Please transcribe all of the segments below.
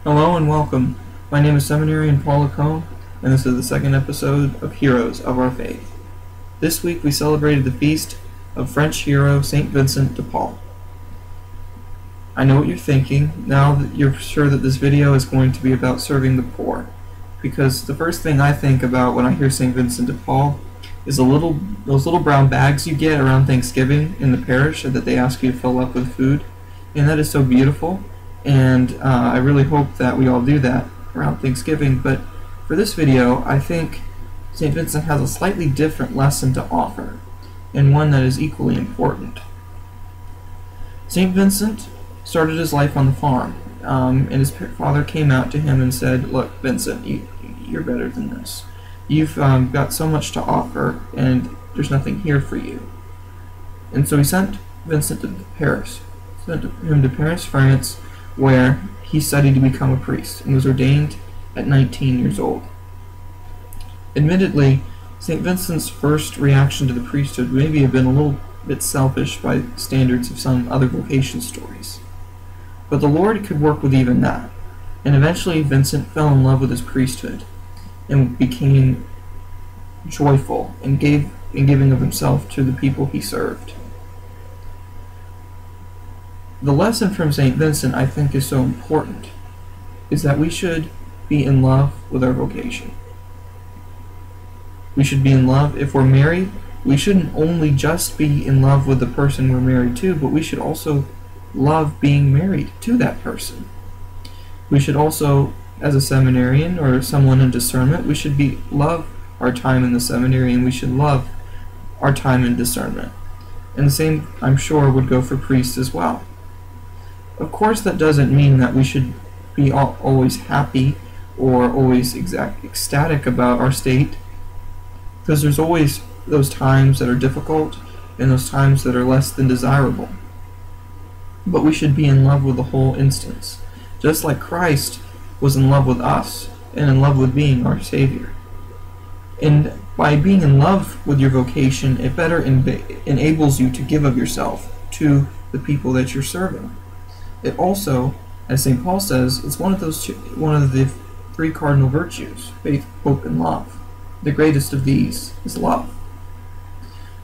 Hello and welcome. My name is Seminarian Paul Lacombe, and this is the second episode of Heroes of Our Faith. This week we celebrated the feast of French hero Saint Vincent de Paul. I know what you're thinking, now that you're sure that this video is going to be about serving the poor, because the first thing I think about when I hear Saint Vincent de Paul is those little brown bags you get around Thanksgiving in the parish that they ask you to fill up with food, and that is so beautiful. And I really hope that we all do that around Thanksgiving. But for this video, I think St. Vincent has a slightly different lesson to offer, and one that is equally important. St. Vincent started his life on the farm, and his father came out to him and said, "Look, Vincent, you're better than this. You've got so much to offer, and there's nothing here for you." And so he sent Vincent to Paris, sent him to Paris, France, where he studied to become a priest and was ordained at 19 years old. Admittedly, St. Vincent's first reaction to the priesthood maybe have been a little bit selfish by standards of some other vocation stories. But the Lord could work with even that, and eventually Vincent fell in love with his priesthood and became joyful in giving of himself to the people he served. The lesson from St. Vincent I think is so important, is that we should be in love with our vocation. We should be in love. If we're married, we shouldn't only just be in love with the person we're married to, but we should also love being married to that person. We should also, as a seminarian or someone in discernment, we should love our time in the seminary, and we should love our time in discernment. And the same, I'm sure, would go for priests as well. Of course, that doesn't mean that we should be always happy or always ecstatic about our state, because there's always those times that are difficult and those times that are less than desirable. But we should be in love with the whole instance, just like Christ was in love with us and in love with being our Savior. And by being in love with your vocation, it better enables you to give of yourself to the people that you're serving. It also, as St. Paul says, it's one of the three cardinal virtues: faith, hope, and love. The greatest of these is love.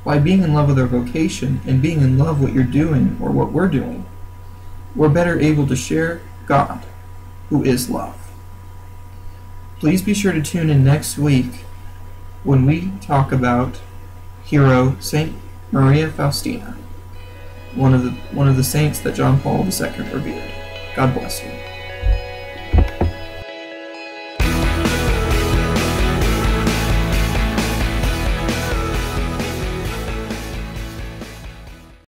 By being in love with our vocation and being in love with what you're doing or what we're doing, we're better able to share God, who is love. Please be sure to tune in next week when we talk about hero Saint Maria Faustina, one of the saints that John Paul II revered. God bless you.